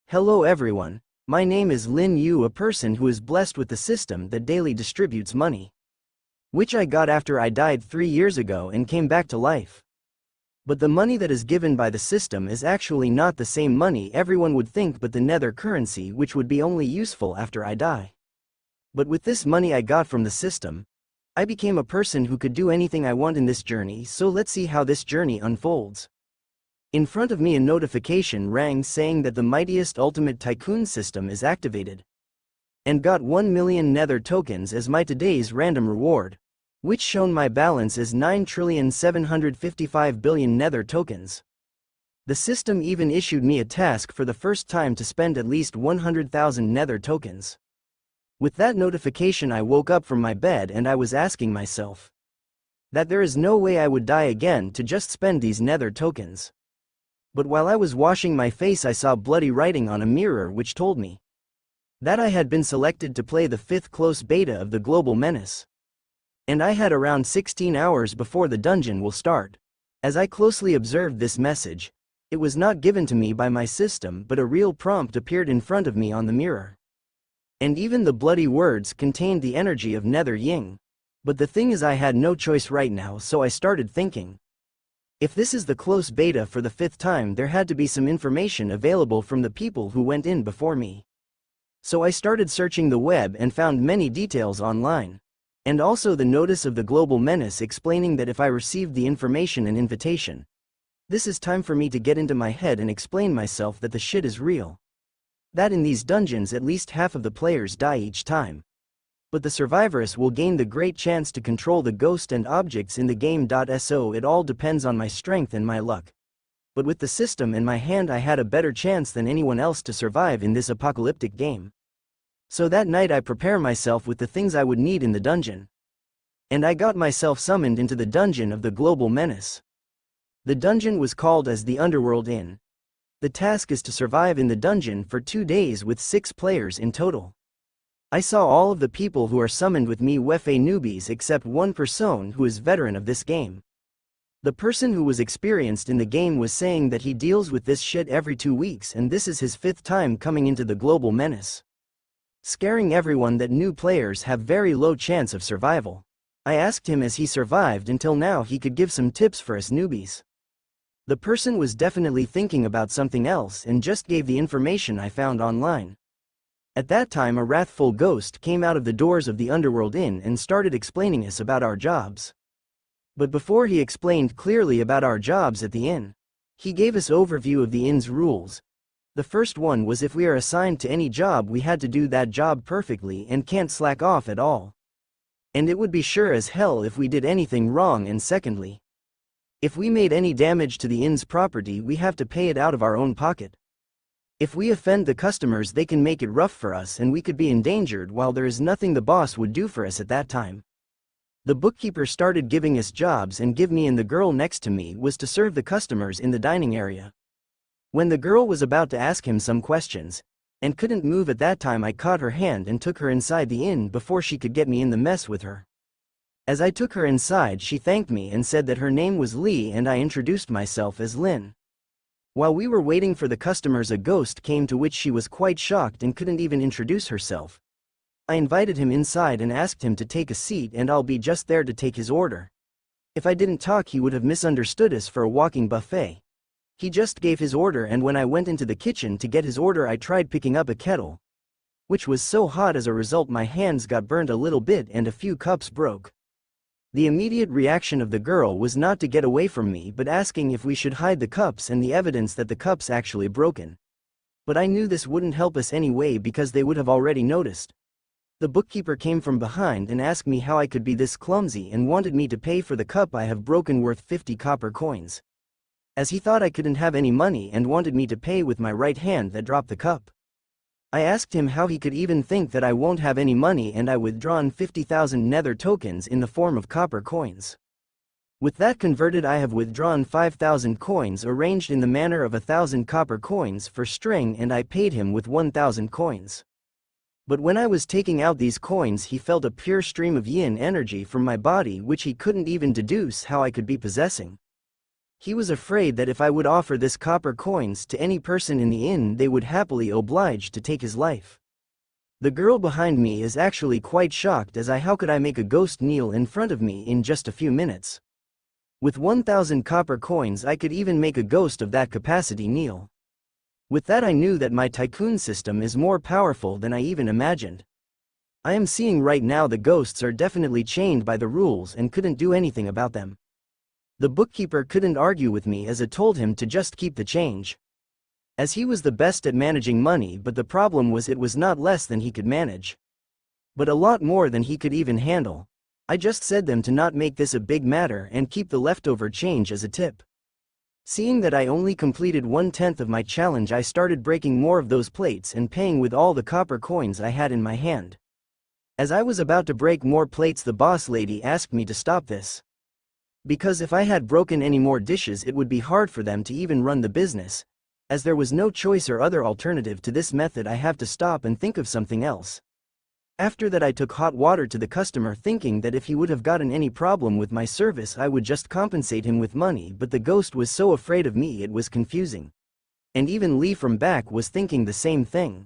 Hello everyone, my name is Lin Yu, a person who is blessed with the system that daily distributes money. Which I got after I died 3 years ago and came back to life. But the money that is given by the system is actually not the same money everyone would think, but the nether currency, which would be only useful after I die. But with this money I got from the system, I became a person who could do anything I want in this journey, so let's see how this journey unfolds. In front of me a notification rang saying that the mightiest ultimate tycoon system is activated. And got 1 million nether tokens as my today's random reward, which shown my balance is 9,755,000,000,000 nether tokens. The system even issued me a task for the first time to spend at least 100,000 nether tokens. With that notification I woke up from my bed and I was asking myself that there is no way I would die again to just spend these nether tokens. But while I was washing my face I saw bloody writing on a mirror which told me that I had been selected to play the 5th close beta of the Global Menace. And I had around 16 hours before the dungeon will start. As I closely observed this message, it was not given to me by my system, but a real prompt appeared in front of me on the mirror. And even the bloody words contained the energy of Nether Ying. But the thing is, I had no choice right now, so I started thinking, if this is the close beta for the 5th time, there had to be some information available from the people who went in before me. So I started searching the web and found many details online. And also the notice of the Global Menace explaining that if I received the information and invitation, this is time for me to get into my head and explain myself that the shit is real. That in these dungeons at least half of the players die each time. But the survivors will gain the great chance to control the ghost and objects in the game. So it all depends on my strength and my luck. But with the system in my hand I had a better chance than anyone else to survive in this apocalyptic game. So that night I prepare myself with the things I would need in the dungeon. And I got myself summoned into the dungeon of the Global Menace. The dungeon was called as the Underworld Inn. The task is to survive in the dungeon for 2 days with 6 players in total. I saw all of the people who are summoned with me were newbies except one person who is veteran of this game. The person who was experienced in the game was saying that he deals with this shit every 2 weeks and this is his 5th time coming into the Global Menace. Scaring everyone that new players have very low chance of survival. I asked him as he survived until now he could give some tips for us newbies. The person was definitely thinking about something else and just gave the information I found online. At that time a wrathful ghost came out of the doors of the Underworld Inn and started explaining us about our jobs. But before he explained clearly about our jobs at the inn, he gave us overview of the inn's rules. The first one was if we are assigned to any job we had to do that job perfectly and can't slack off at all. And it would be sure as hell if we did anything wrong, and secondly, if we made any damage to the inn's property we have to pay it out of our own pocket. If we offend the customers they can make it rough for us and we could be endangered, while there is nothing the boss would do for us at that time. The bookkeeper started giving us jobs and give me and the girl next to me was to serve the customers in the dining area. When the girl was about to ask him some questions, and couldn't move at that time, I caught her hand and took her inside the inn before she could get me in the mess with her. As I took her inside she thanked me and said that her name was Lee and I introduced myself as Lin. While we were waiting for the customers a ghost came to which she was quite shocked and couldn't even introduce herself. I invited him inside and asked him to take a seat and I'll be just there to take his order. If I didn't talk he would have misunderstood us for a walking buffet. He just gave his order and when I went into the kitchen to get his order I tried picking up a kettle, which was so hot as a result my hands got burned a little bit and a few cups broke. The immediate reaction of the girl was not to get away from me but asking if we should hide the cups and the evidence that the cups actually broken. But I knew this wouldn't help us anyway because they would have already noticed. The bookkeeper came from behind and asked me how I could be this clumsy and wanted me to pay for the cup I have broken worth 50 copper coins. As he thought I couldn't have any money and wanted me to pay with my right hand that dropped the cup. I asked him how he could even think that I won't have any money and I withdrawn 50,000 nether tokens in the form of copper coins. With that converted I have withdrawn 5,000 coins arranged in the manner of 1,000 copper coins for string and I paid him with 1,000 coins. But when I was taking out these coins he felt a pure stream of yin energy from my body which he couldn't even deduce how I could be possessing. He was afraid that if I would offer this copper coins to any person in the inn, they would happily oblige to take his life. The girl behind me is actually quite shocked as how could I make a ghost kneel in front of me in just a few minutes. With 1,000 copper coins I could even make a ghost of that capacity kneel. With that I knew that my tycoon system is more powerful than I even imagined. I am seeing right now the ghosts are definitely chained by the rules and couldn't do anything about them. The bookkeeper couldn't argue with me as I told him to just keep the change. As he was the best at managing money, but the problem was it was not less than he could manage, but a lot more than he could even handle. I just said them to not make this a big matter and keep the leftover change as a tip. Seeing that I only completed 1/10 of my challenge, I started breaking more of those plates and paying with all the copper coins I had in my hand. As I was about to break more plates, the boss lady asked me to stop this, because if I had broken any more dishes it would be hard for them to even run the business. As there was no choice or other alternative to this method, I have to stop and think of something else. After that I took hot water to the customer, thinking that if he would have gotten any problem with my service I would just compensate him with money, but the ghost was so afraid of me it was confusing. And even Lee from back was thinking the same thing.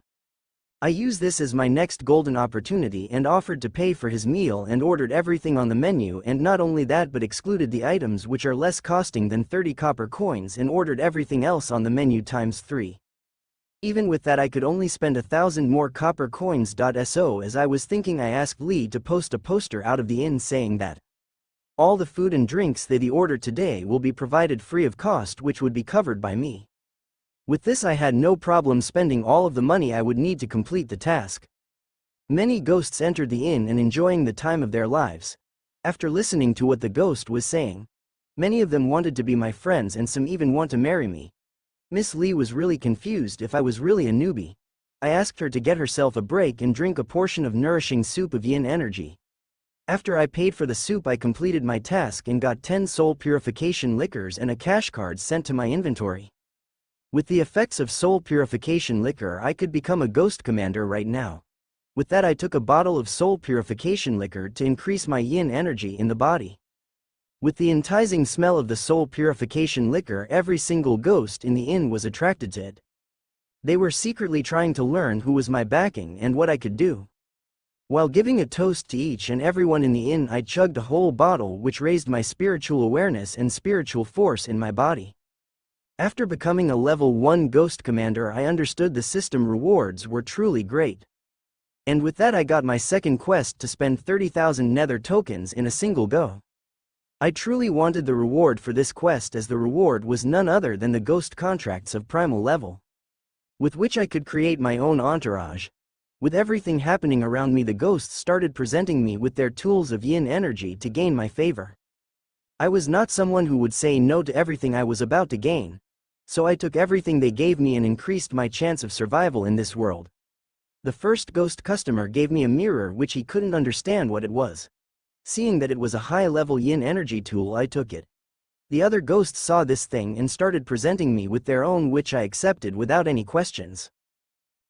I used this as my next golden opportunity and offered to pay for his meal and ordered everything on the menu, and not only that but excluded the items which are less costing than 30 copper coins and ordered everything else on the menu times 3. Even with that I could only spend 1,000 more copper coins. So as I was thinking, I asked Lee to post a poster out of the inn saying that all the food and drinks they order today will be provided free of cost, which would be covered by me. With this I had no problem spending all of the money I would need to complete the task. Many ghosts entered the inn and enjoying the time of their lives. After listening to what the ghost was saying, many of them wanted to be my friends and some even want to marry me. Miss Lee was really confused if I was really a newbie. I asked her to get herself a break and drink a portion of nourishing soup of yin energy. After I paid for the soup I completed my task and got 10 soul purification liquors and a cash card sent to my inventory. With the effects of soul purification liquor I could become a ghost commander right now. With that I took a bottle of soul purification liquor to increase my yin energy in the body. With the enticing smell of the soul purification liquor, every single ghost in the inn was attracted to it. They were secretly trying to learn who was my backing and what I could do. While giving a toast to each and everyone in the inn, I chugged a whole bottle, which raised my spiritual awareness and spiritual force in my body. After becoming a level 1 ghost commander I understood the system rewards were truly great. And with that I got my second quest to spend 30,000 nether tokens in a single go. I truly wanted the reward for this quest, as the reward was none other than the ghost contracts of primal level, with which I could create my own entourage. With everything happening around me, the ghosts started presenting me with their tools of yin energy to gain my favor. I was not someone who would say no to everything I was about to gain, so I took everything they gave me and increased my chance of survival in this world. The first ghost customer gave me a mirror which he couldn't understand what it was. Seeing that it was a high-level yin energy tool, I took it. The other ghosts saw this thing and started presenting me with their own, which I accepted without any questions.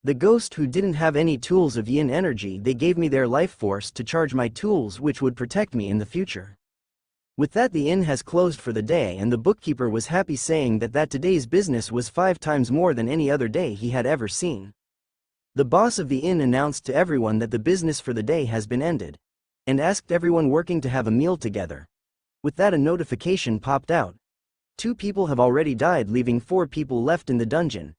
The ghost who didn't have any tools of yin energy, they gave me their life force to charge my tools, which would protect me in the future. With that the inn has closed for the day, and the bookkeeper was happy, saying that today's business was 5 times more than any other day he had ever seen. The boss of the inn announced to everyone that the business for the day has been ended, and asked everyone working to have a meal together. With that a notification popped out. 2 people have already died, leaving 4 people left in the dungeon.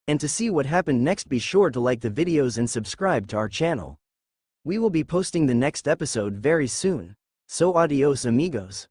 And to see what happened next, be sure to like the videos and subscribe to our channel. We will be posting the next episode very soon. So adios amigos.